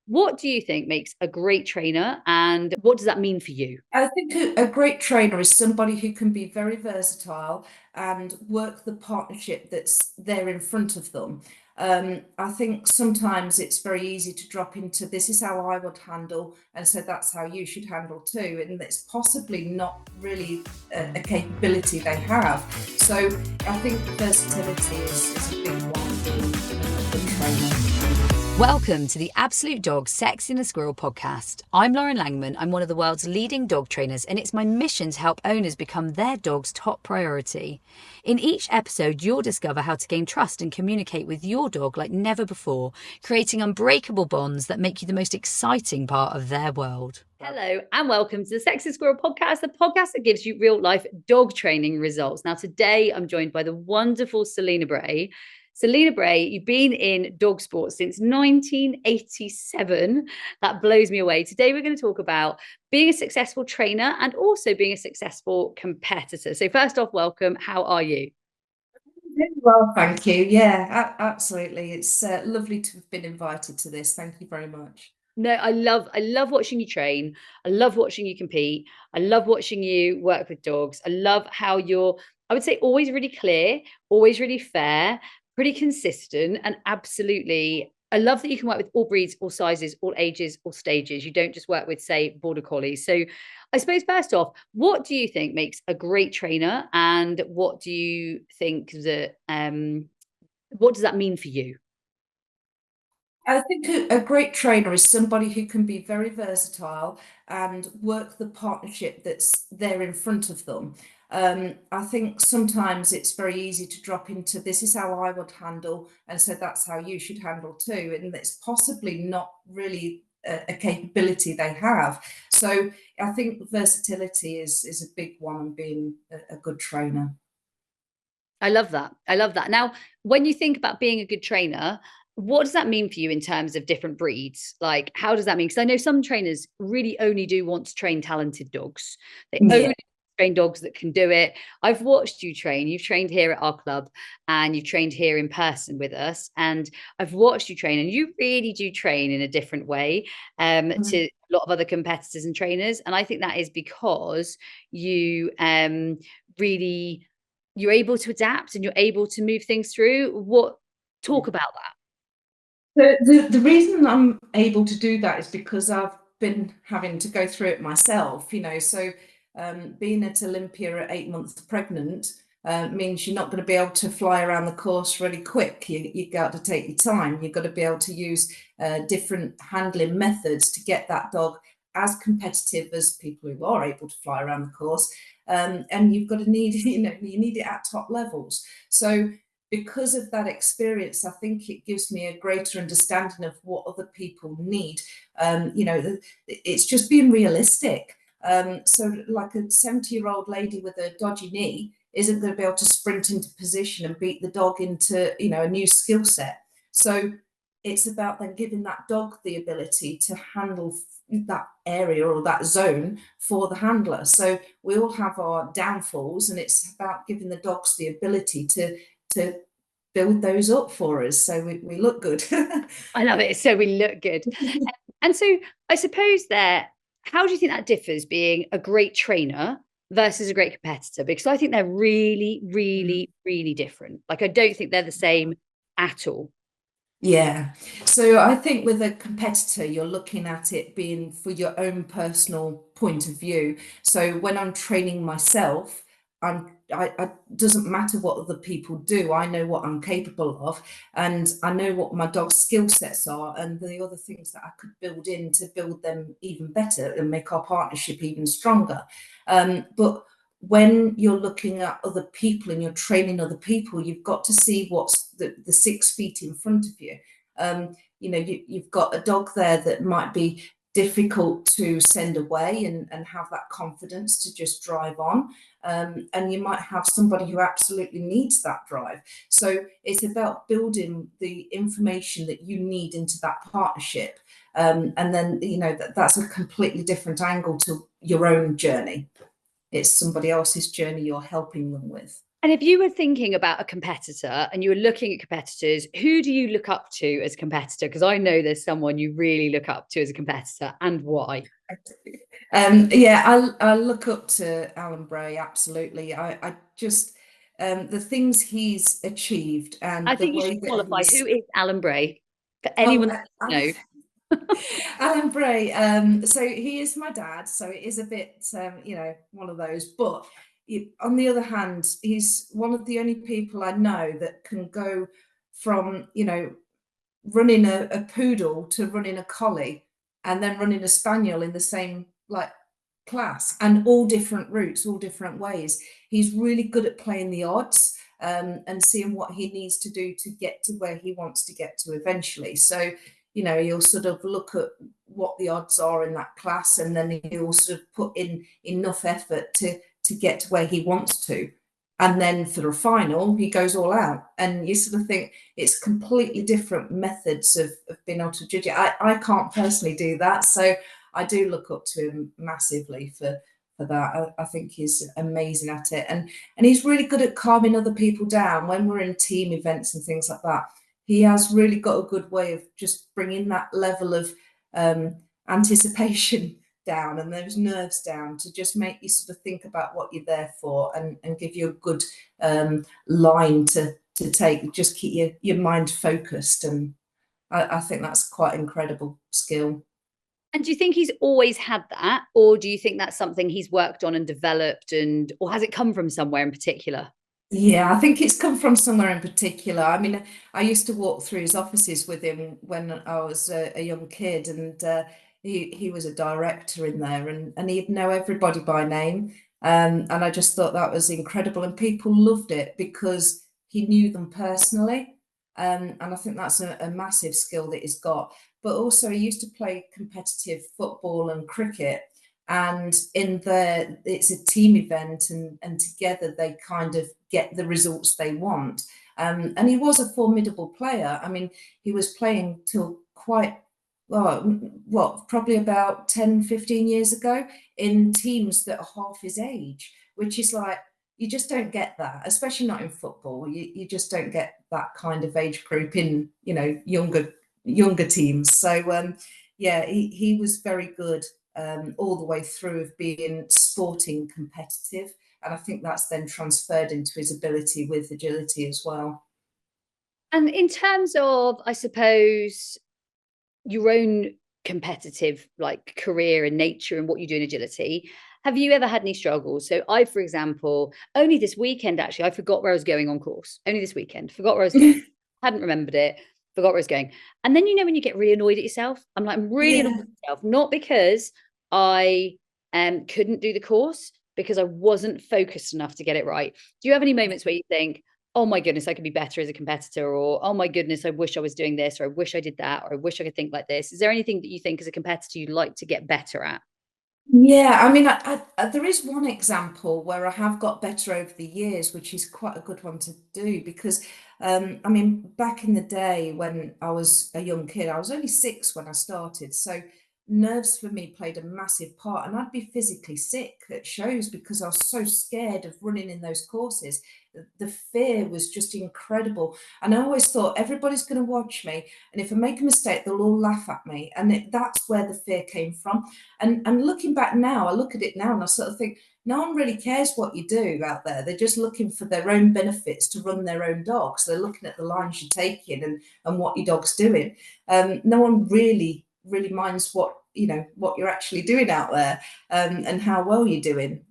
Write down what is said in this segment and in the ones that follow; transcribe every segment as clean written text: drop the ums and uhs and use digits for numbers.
What do you think makes a great trainer, and what does that mean for you? I think a great trainer is somebody who can be very versatile and work the partnership that's there in front of them. I think sometimes it's very easy to drop into this is how I would handle, and so that's how you should handle too. And it's possibly not really a capability they have. So I think versatility is a big one in the trainer. Welcome to the Absolute Dogs Sexier and Squirrel podcast. I'm Lauren Langman. I'm one of the world's leading dog trainers, and it's my mission to help owners become their dog's top priority. In each episode, you'll discover how to gain trust and communicate with your dog like never before, creating unbreakable bonds that make you the most exciting part of their world. Hello and welcome to the Sexier Squirrel podcast, the podcast that gives you real life dog training results. Now, today I'm joined by the wonderful Selena Bray. Selena Bray, you've been in dog sport since 1987. That blows me away. Today, we're going to talk about being a successful trainer and also being a successful competitor. So first off, welcome. How are you? Very well, thank you. Yeah, absolutely. It's lovely to have been invited to this. Thank you very much. No, I love watching you train. I love watching you compete. I love watching you work with dogs. I love how you're, I would say, always really clear, always really fair, pretty consistent, and absolutely. I love that you can work with all breeds, all sizes, all ages, all stages. You don't just work with, say, border collies. So, I suppose first off, what do you think makes a great trainer, and what do you think that what does that mean for you? I think a great trainer is somebody who can be very versatile and work the partnership that's there in front of them. I think sometimes it's very easy to drop into this is how I would handle, and so that's how you should handle too. And it's possibly not really a capability they have. So I think versatility is a big one in being a good trainer. I love that. I love that. Now, when you think about being a good trainer, what does that mean for you in terms of different breeds? Like, how does that mean? Because I know some trainers really only do want to train talented dogs. They Yeah. only train dogs that can do it. I've watched you train. You've trained here at our club and you've trained here in person with us. And I've watched you train, and you really do train in a different way to a lot of other competitors and trainers. And I think that is because you really you're able to adapt and you're able to move things through. What talk about that? The reason I'm able to do that is because I've been having to go through it myself, so being at Olympia at 8 months pregnant means you're not going to be able to fly around the course really quick. You got to take your time. You've got to be able to use different handling methods to get that dog as competitive as people who are able to fly around the course. And you've got to need, you need it at top levels. So because of that experience, I think it gives me a greater understanding of what other people need. It's just being realistic. So, like a 70-year-old lady with a dodgy knee isn't going to be able to sprint into position and beat the dog into, a new skill set. So, it's about then giving that dog the ability to handle that area or that zone for the handler. So we all have our downfalls, and it's about giving the dogs the ability to build those up for us so we look good. I love it. So we look good. And so I suppose there, how do you think that differs being a great trainer versus a great competitor? Because I think they're really, really, really different. Like, I don't think they're the same at all. Yeah. So I think with a competitor, you're looking at it being for your own personal point of view. So when I'm training myself, I doesn't matter what other people do. I know what I'm capable of, and I know what my dog's skill sets are, and the other things that I could build in to build them even better and make our partnership even stronger. But when you're looking at other people and you're training other people, you've got to see what's the 6 feet in front of you. You've got a dog there that might be difficult to send away and have that confidence to just drive on. And you might have somebody who absolutely needs that drive. So it's about building the information that you need into that partnership. And then, that's a completely different angle to your own journey. It's somebody else's journey you're helping them with. And if you were thinking about a competitor and you were looking at competitors, who do you look up to as a competitor? Because I know there's someone you really look up to as a competitor, and why. Yeah, I look up to Alan Bray, absolutely. I just the things he's achieved I and the think you way should that qualify. Who he's is Alan Bray? For oh anyone that doesn't know. Alan Bray. So he is my dad, so it is a bit one of those. But on the other hand, he's one of the only people I know that can go from running a poodle to running a collie and then running a spaniel in the same like class, and all different routes, all different ways. He's really good at playing the odds, and seeing what he needs to do to get to where he wants to get to eventually. So he'll sort of look at what the odds are in that class, and then he'll sort of put in enough effort to get to where he wants to. And then for the final, he goes all out. And you sort of think it's completely different methods of being able to judge it. I can't personally do that. So I do look up to him massively for that. I think he's amazing at it. And he's really good at calming other people down when we're in team events and things like that. He has really got a good way of just bringing that level of anticipation down and those nerves down to just make you sort of think about what you're there for, and give you a good line to take. Just keep your mind focused, and I think that's quite incredible skill. And do you think he's always had that, or do you think that's something he's worked on and developed, and or has it come from somewhere in particular? Yeah, I think it's come from somewhere in particular. I mean, I used to walk through his offices with him when I was a young kid, and he was a director in there, and he'd know everybody by name. And I just thought that was incredible, and people loved it because he knew them personally. And I think that's a massive skill that he's got. But also, he used to play competitive football and cricket, and in there it's a team event, and together they kind of get the results they want. And he was a formidable player. I mean, he was playing till quite well, what, probably about 10, 15 years ago, in teams that are half his age, which is like, you just don't get that, especially not in football. You just don't get that kind of age group in younger teams. So yeah, he was very good all the way through, of being sporting competitive. And I think that's then transferred into his ability with agility as well. And in terms of, I suppose, your own competitive like career and nature and what you do in agility, have you ever had any struggles? So I, for example, only this weekend, actually, I forgot where I was going on course. Only this weekend, forgot where I was going. Hadn't remembered it, forgot where I was going. And then, when you get really annoyed at yourself, I'm really annoyed Yeah. at myself, not because I couldn't do the course, because I wasn't focused enough to get it right. Do you have any moments where you think, oh my goodness, I could be better as a competitor, or oh my goodness, I wish I was doing this, or I wish I did that, or I wish I could think like this? Is there anything that you think as a competitor you'd like to get better at? Yeah, I mean, there is one example where I have got better over the years, which is quite a good one to do because, I mean, back in the day when I was a young kid, I was only 6 when I started. So nerves for me played a massive part, and I'd be physically sick at shows because I was so scared of running in those courses. The fear was just incredible. And I always thought everybody's going to watch me, and if I make a mistake, they'll all laugh at me. And that's where the fear came from. And looking back now, I look at it now and I sort of think, no one really cares what you do out there. They're just looking for their own benefits to run their own dogs. They're looking at the lines you're taking and what your dog's doing. No one really minds what you're actually doing out there, and how well you're doing,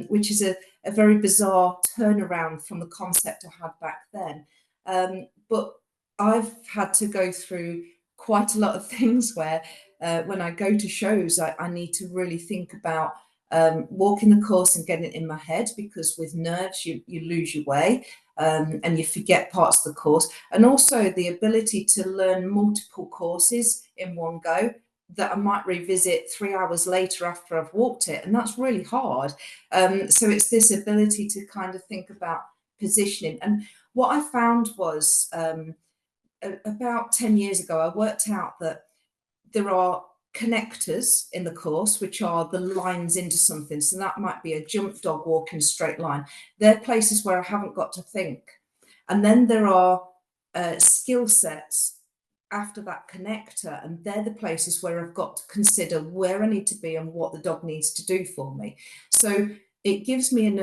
which is a very bizarre turnaround from the concept I had back then. But I've had to go through quite a lot of things where when I go to shows, I need to really think about walking the course and getting it in my head, because with nerves, you lose your way, and you forget parts of the course. And also the ability to learn multiple courses in one go that I might revisit 3 hours later after I've walked it. And that's really hard. So it's this ability to kind of think about positioning. And what I found was about 10 years ago, I worked out that there are connectors in the course, which are the lines into something. So that might be a jump dog walking straight line. They're places where I haven't got to think. And then there are skill sets after that connector, and they're the places where I've got to consider where I need to be and what the dog needs to do for me. So it gives me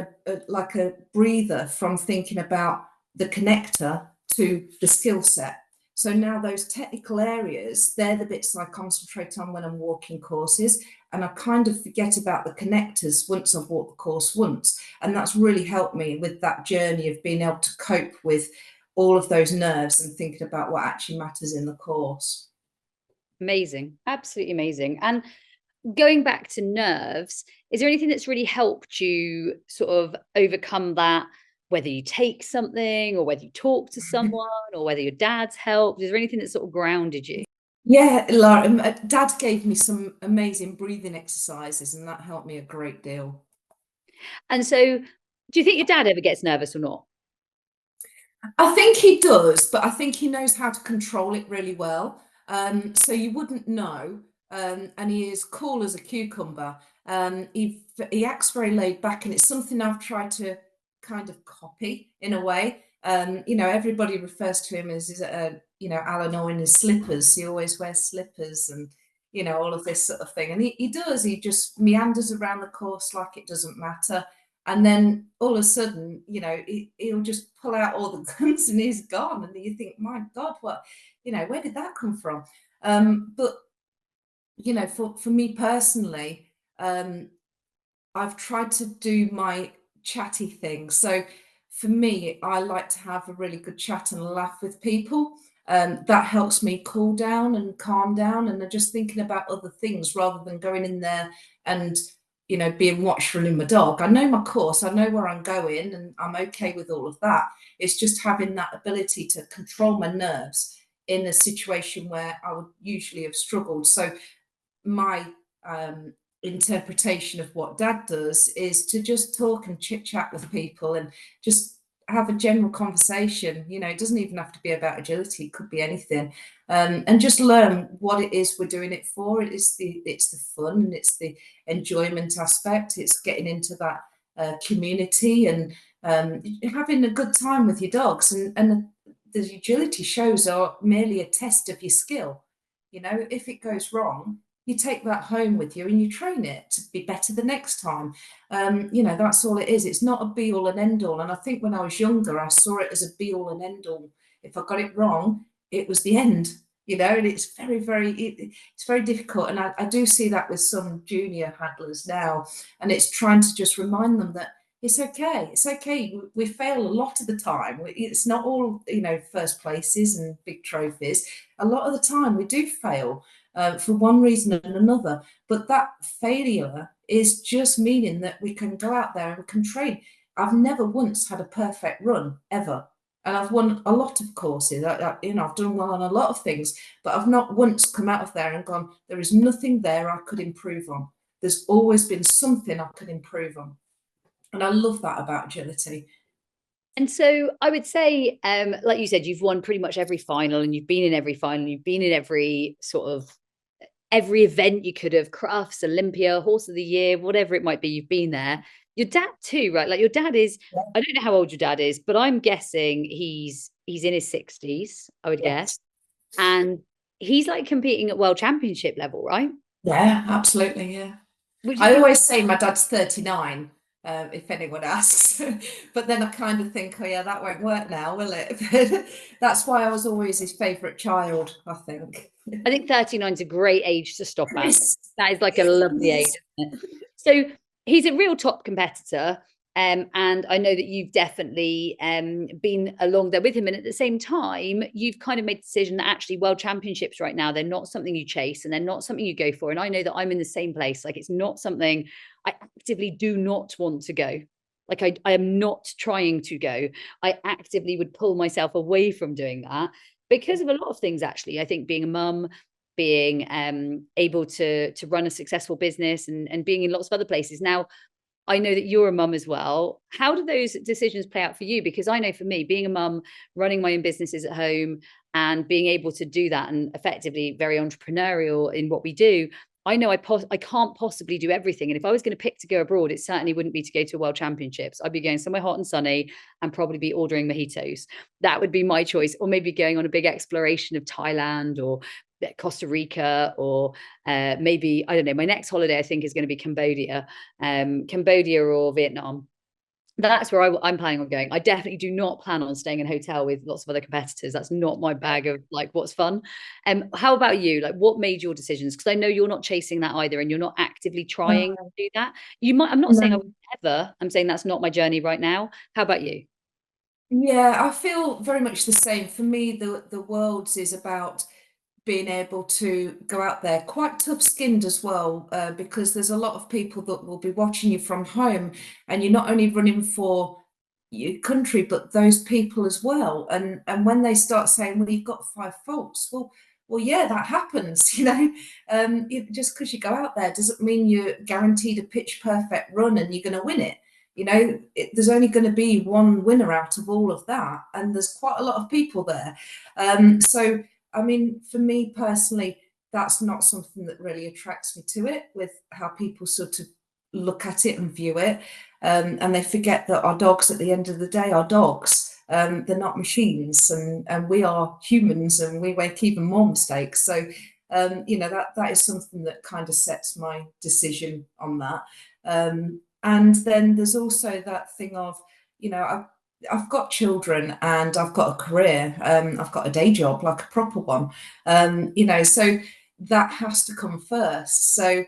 like a breather from thinking about the connector to the skill set. So now those technical areas, they're the bits I concentrate on when I'm walking courses, and I kind of forget about the connectors once I've walked the course once. And that's really helped me with that journey of being able to cope with all of those nerves and thinking about what actually matters in the course. Amazing. Absolutely amazing. And going back to nerves, is there anything that's really helped you sort of overcome that, whether you take something or whether you talk to someone or whether your dad's helped? Is there anything that sort of grounded you? Yeah, Lauren, Dad gave me some amazing breathing exercises, and that helped me a great deal. And so, do you think your dad ever gets nervous or not? I think he does, but I think he knows how to control it really well. So you wouldn't know. And he is cool as a cucumber. He acts very laid back, and it's something I've tried to kind of copy in a way. Everybody refers to him as Alan Owen in his slippers. He always wears slippers, and all of this sort of thing. And he does. He just meanders around the course like it doesn't matter. And then all of a sudden, he'll just pull out all the guns and he's gone. And you think, my God, where did that come from? But for me personally, I've tried to do my chatty thing. So for me, I like to have a really good chat and laugh with people. That helps me cool down and calm down, and I'm just thinking about other things rather than going in there and being watchful in my dog. I know my course, I know where I'm going, and I'm okay with all of that. It's just having that ability to control my nerves in a situation where I would usually have struggled. So my interpretation of what Dad does is to just talk and chit chat with people and just have a general conversation. It doesn't even have to be about agility, it could be anything. And just learn what it is we're doing it for. It's the fun and it's the enjoyment aspect. It's getting into that community and having a good time with your dogs. And the agility shows are merely a test of your skill. If it goes wrong, you take that home with you and you train it to be better the next time. That's all it is. It's not a be all and end all. And I think when I was younger, I saw it as a be all and end all. If I got it wrong, it was the end, and it's very, it's very difficult. And I do see that with some junior handlers now. And it's trying to just remind them that it's okay. It's okay. We fail a lot of the time. It's not all, first places and big trophies. A lot of the time we do fail. For one reason and another, but that failure is just meaning that we can go out there and we can train. I've never once had a perfect run ever, and I've won a lot of courses. I've done well on a lot of things, but I've not once come out of there and gone, there is nothing there I could improve on. There's always been something I could improve on, and I love that about agility. And so I would say, like you said, you've won pretty much every final, and you've been in every final, you've been in every every event you could have, Crufts, Olympia, Horse of the Year, whatever it might be, you've been there. Your dad too, right? Like your dad is, I don't know how old your dad is, but I'm guessing he's in his 60s, I would guess. And he's like competing at world championship level, right? Yeah, absolutely. Yeah. I always say my dad's 39. If anyone asks, but then I kind of think, oh yeah, that won't work now, will it? That's why I was always his favourite child, I think. I think 39 is a great age to stop at. Yes. That is like a lovely age. So he's a real top competitor. And I know that you've definitely been along there with him. And at the same time, you've kind of made the decision that actually world championships right now, they're not something you chase and they're not something you go for. And I know that I'm in the same place. Like it's not something I actively do not want to go. Like I am not trying to go. I actively would pull myself away from doing that because of a lot of things, actually. I think being a mum, being able to run a successful business and being in lots of other places. Now, I know that you're a mum as well. How do those decisions play out for you? Because I know for me, being a mum, running my own businesses at home, and being able to do that and effectively very entrepreneurial in what we do, I know I can't possibly do everything. And if I was going to pick to go abroad, it certainly wouldn't be to go to a world championships. I'd be going somewhere hot and sunny and probably be ordering mojitos. That would be my choice. Or maybe going on a big exploration of Thailand or Costa Rica, or maybe, I don't know, my next holiday I think is going to be Cambodia or Vietnam. That's where I'm planning on going. I definitely do not plan on staying in a hotel with lots of other competitors. That's not my bag of like what's fun. How about you? Like, what made your decisions? Because I know you're not chasing that either, and you're not actively trying to do that. You might. I'm not saying I No. would ever. I'm saying that's not my journey right now. How about you? Yeah, I feel very much the same. For me, the world's is about being able to go out there, quite tough-skinned as well, because there's a lot of people that will be watching you from home, and you're not only running for your country, but those people as well. And when they start saying, "Well, you've got five faults," well, yeah, that happens, you know. Just because you go out there doesn't mean you're guaranteed a pitch perfect run and you're going to win it. You know, there's only going to be one winner out of all of that, and there's quite a lot of people there. So I mean, for me personally, that's not something that really attracts me to it, with how people sort of look at it and view it. And they forget that our dogs, at the end of the day, are dogs. They're not machines, and we are humans, and we make even more mistakes. So, that is something that kind of sets my decision on that. And then there's also that thing of, you know, I've got children and I've got a career. I've got a day job, like a proper one. So that has to come first. So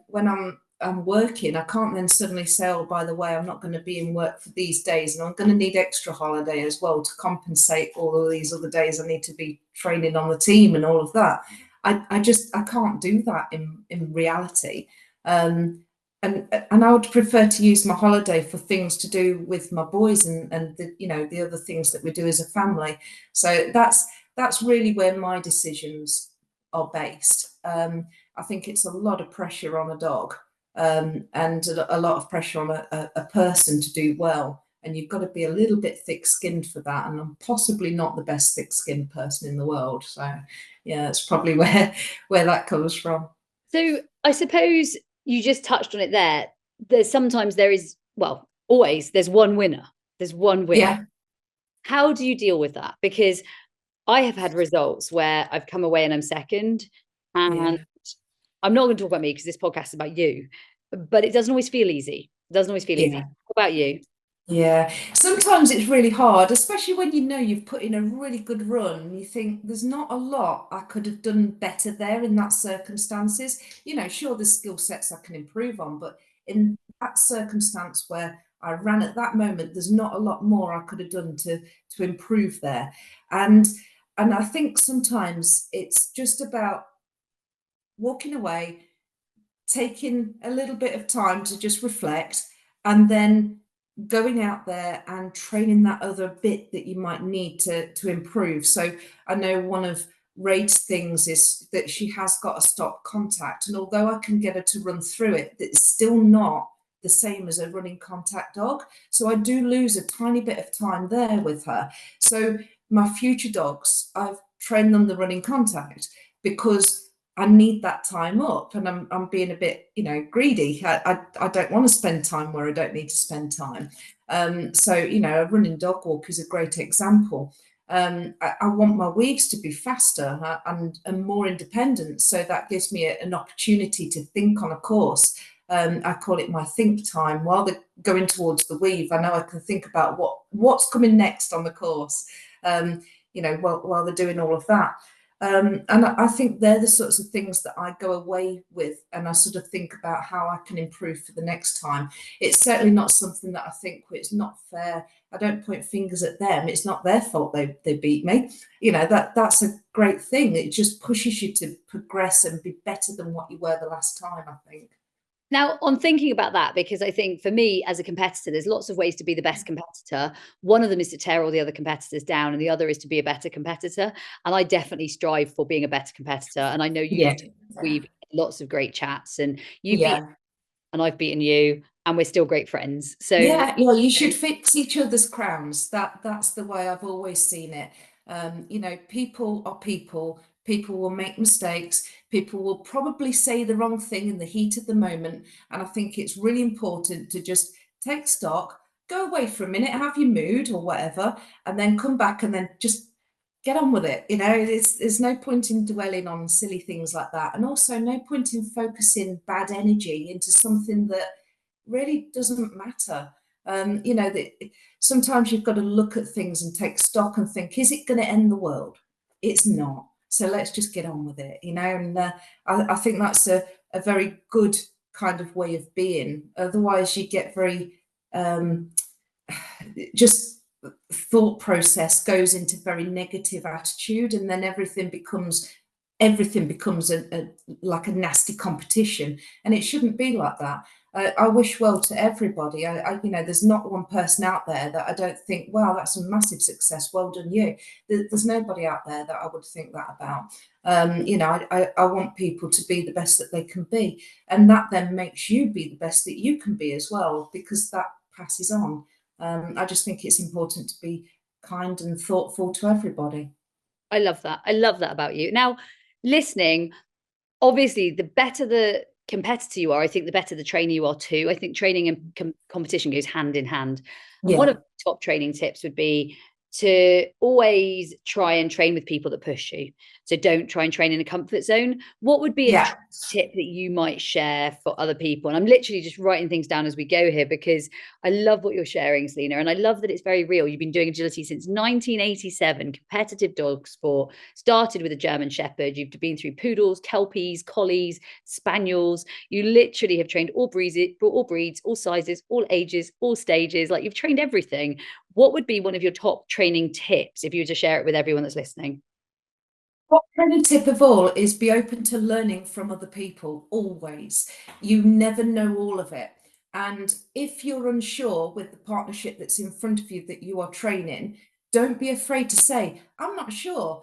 when I'm working, I can't then suddenly say, oh, by the way, I'm not going to be in work for these days, and I'm going to need extra holiday as well to compensate all of these other days I need to be training on the team and all of that. I can't do that in reality. And I would prefer to use my holiday for things to do with my boys and the other things that we do as a family. So that's really where my decisions are based. I think it's a lot of pressure on a dog, and a lot of pressure on a person to do well. And you've got to be a little bit thick-skinned for that. And I'm possibly not the best thick-skinned person in the world. So yeah, that's probably where that comes from. So I suppose you just touched on it there. There is, well, always there's one winner. There's one winner. Yeah, How do you deal with that? Because I have had results where I've come away and I'm second. And yeah, I'm not going to talk about me because this podcast is about you, but it doesn't always feel easy. It doesn't always feel easy. yeah. What about you? Yeah, sometimes it's really hard, especially when you know you've put in a really good run and you think there's not a lot I could have done better there in that circumstances. You know, sure, there's skill sets I can improve on, but in that circumstance where I ran at that moment, there's not a lot more I could have done to improve there. And and I think sometimes it's just about walking away, taking a little bit of time to just reflect, and then going out there and training that other bit that you might need to improve. So I know one of Raid's things is that she has got a stop contact, and although I can get her to run through it, it's still not the same as a running contact dog. So I do lose a tiny bit of time there with her. So my future dogs, I've trained them the running contact because I need that time up, and I'm being a bit, greedy. I don't want to spend time where I don't need to spend time. So a running dog walk is a great example. I want my weaves to be faster and more independent, so that gives me an opportunity to think on a course. I call it my think time. While they're going towards the weave, I know I can think about what's coming next on the course. While they're doing all of that. And I think they're the sorts of things that I go away with, and I sort of think about how I can improve for the next time. It's certainly not something that I think, well, it's not fair. I don't point fingers at them. It's not their fault they beat me. That's a great thing. It just pushes you to progress and be better than what you were the last time, I think. Now, on thinking about that, because I think for me as a competitor, there's lots of ways to be the best competitor. One of them is to tear all the other competitors down, and the other is to be a better competitor. And I definitely strive for being a better competitor. And I know you Yeah. do. We've had lots of great chats, and you've beaten Yeah. and I've beaten you, and we're still great friends. So Yeah, yeah, you should fix each other's crowns. That's the way I've always seen it. You know, people are people. People will make mistakes. People will probably say the wrong thing in the heat of the moment. And I think it's really important to just take stock, go away for a minute, have your mood or whatever, and then come back and then just get on with it. You know, there's no point in dwelling on silly things like that. And also no point in focusing bad energy into something that really doesn't matter. You know, that sometimes you've got to look at things and take stock and think, is it going to end the world? It's not. So let's just get on with it, you know. And I think that's a very good kind of way of being. Otherwise, you get very just thought process goes into very negative attitude, and then everything becomes like a nasty competition, and it shouldn't be like that. I wish well to everybody. You know, there's not one person out there that I don't think, wow, that's a massive success. Well done, you. There's nobody out there that I would think that about. You know, I want people to be the best that they can be, and that then makes you be the best that you can be as well, because that passes on. I just think it's important to be kind and thoughtful to everybody. I love that. I love that about you. Now, listening, obviously, the better the competitor you are, I think the better the trainer you are too. I think training and competition goes hand in hand. And one Yeah. of the top training tips would be to always try and train with people that push you. So don't try and train in a comfort zone. What would be a Yeah. tip that you might share for other people? And I'm literally just writing things down as we go here, because I love what you're sharing, Selena, and I love that it's very real. You've been doing agility since 1987, competitive dog sport, started with a German Shepherd. You've been through poodles, kelpies, collies, spaniels. You literally have trained all breeds, all sizes, all ages, all stages. Like, you've trained everything. What would be one of your top training tips if you were to share it with everyone that's listening? What training tip of all is be open to learning from other people, always. You never know all of it. And if you're unsure with the partnership that's in front of you that you are training, don't be afraid to say, I'm not sure.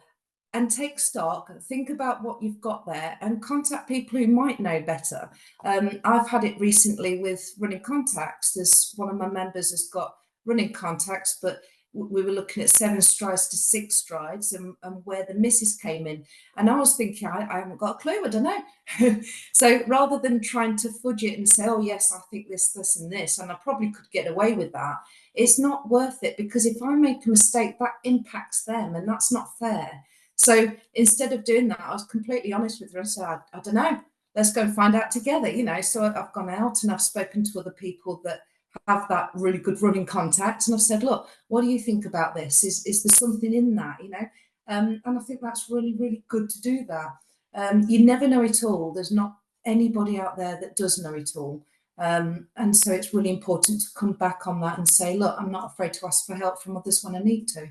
And take stock, think about what you've got there, and contact people who might know better. I've had it recently with running contacts. There's one of my members has got running contacts, but we were looking at 7 strides to 6 strides, and where the misses came in. And I was thinking, I haven't got a clue, I don't know. So rather than trying to fudge it and say, oh, yes, I think this, and this, and I probably could get away with that, it's not worth it, because if I make a mistake, that impacts them, and that's not fair. So instead of doing that, I was completely honest with her. I said, I don't know, let's go and find out together, you know. So I've gone out and I've spoken to other people that have that really good running contact, and I've said, look, what do you think about this? Is there something in that, you know? And I think that's really, really good to do that. You never know it all. There's not anybody out there that does know it all. And so it's really important to come back on that and say, look, I'm not afraid to ask for help from others when I need to.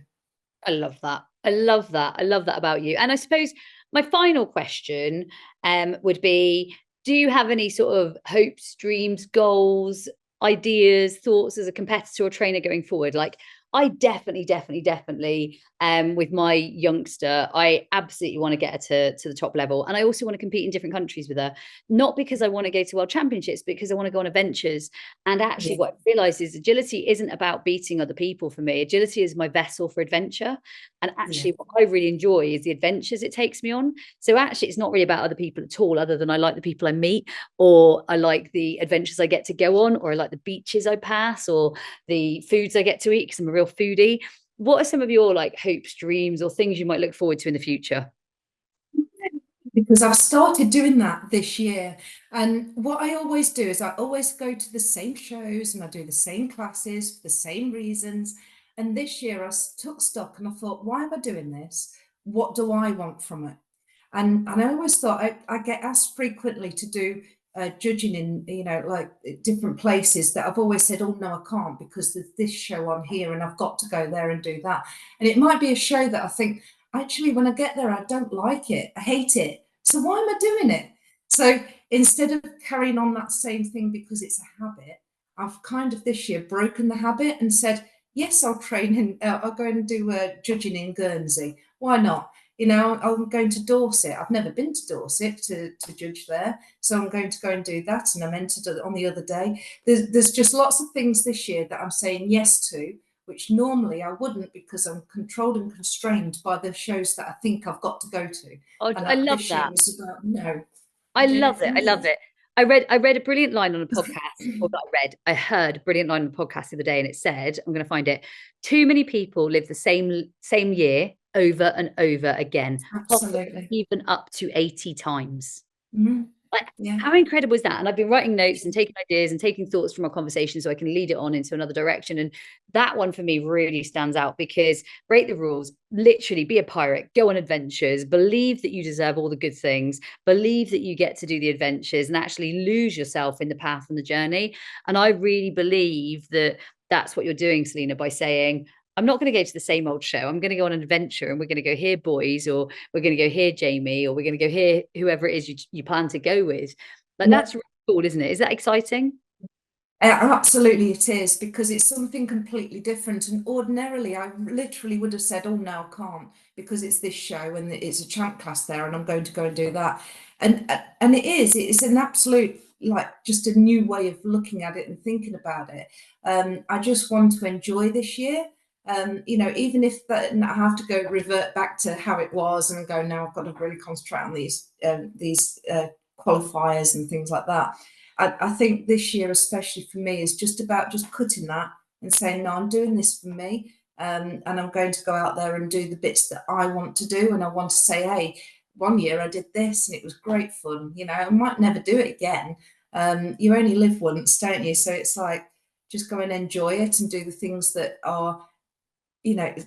I love that. I love that. I love that about you. And I suppose my final question would be, do you have any sort of hopes, dreams, goals, ideas, thoughts as a competitor or trainer going forward? Like, I definitely, with my youngster, I absolutely want to get her to the top level. And I also want to compete in different countries with her, not because I want to go to world championships, because I want to go on adventures. And actually, Yeah. what I realized is agility isn't about beating other people for me. Agility is my vessel for adventure. And actually, Yeah. what I really enjoy is the adventures it takes me on. So actually, it's not really about other people at all, other than I like the people I meet, or I like the adventures I get to go on, or I like the beaches I pass, or the foods I get to eat, because I'm a real foodie. What are some of your like hopes, dreams, or things you might look forward to in the future? Because I've started doing that this year. And what I always do is I always go to the same shows and I do the same classes for the same reasons. And this year I took stock and I thought, why am I doing this? What do I want from it? And I always thought I get asked frequently to do judging in, you know, like different places, that I've always said, oh no, I can't, because there's this show on here and I've got to go there and do that. And it might be a show that I think, actually, when I get there, I don't like it. I hate it. So why am I doing it? So instead of carrying on that same thing because it's a habit, I've kind of this year broken the habit and said, yes, I'll train and I'll go and do judging in Guernsey. Why not? I'm going to Dorset. I've never been to Dorset to judge there, so I'm going to go and do that. And I'm entered on the other day. There's just lots of things this year that I'm saying yes to, which normally I wouldn't, because I'm controlled and constrained by the shows that I think I've got to go to. Oh, And I love this year that. was about, no, I I'm doing love it for it. I love me. it. I read a brilliant line on a podcast, or not I heard a brilliant line on a podcast the other day, and it said, I'm going to find it. Too many people live the same year over and over again, possibly Absolutely. even up to 80 times. Mm-hmm. Like, Yeah. how incredible is that? And I've been writing notes and taking ideas and taking thoughts from our conversation so I can lead it on into another direction. And that one for me really stands out, because break the rules, literally be a pirate, go on adventures, believe that you deserve all the good things, believe that you get to do the adventures, and actually lose yourself in the path and the journey. And I really believe that that's what you're doing, Selena, by saying, I'm not going to go to the same old show. I'm going to go on an adventure, and we're going to go here, boys, or we're going to go here, Jamie, or we're going to go here, whoever it is you plan to go with. Like, that's really cool, isn't it? Is that exciting? Absolutely, it is, because it's something completely different. And ordinarily, I literally would have said, "Oh no, I can't," because it's this show and it's a champ class there, and I'm going to go and do that. And it's an absolute, like, just a new way of looking at it and thinking about it. I just want to enjoy this year. Even if I have to revert back to how it was and go, now I've got to really concentrate on these qualifiers and things like that. I think this year, especially for me, is just about just cutting that and saying, no, I'm doing this for me. And I'm going to go out there and do the bits that I want to do. And I want to say, hey, one year I did this and it was great fun. I might never do it again. You only live once, don't you? So it's like, just go and enjoy it and do the things that are,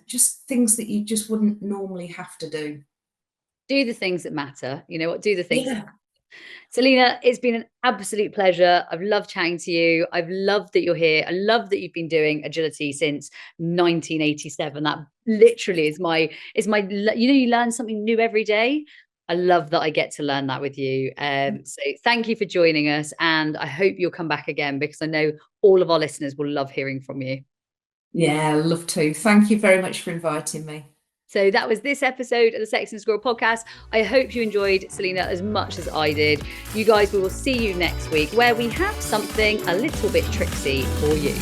just things that you just wouldn't normally have to do. Do the things that matter. You know what? Do the things Yeah. Selena, it's been an absolute pleasure. I've loved chatting to you. I've loved that you're here. I love that you've been doing agility since 1987. That literally is you learn something new every day. I love that I get to learn that with you. So thank you for joining us. And I hope you'll come back again, because I know all of our listeners will love hearing from you. Yeah, I love to. Thank you very much for inviting me. So that was this episode of the Sexier and Squirrel podcast. I hope you enjoyed, Selena, as much as I did. You guys, we will see you next week, where we have something a little bit tricksy for you.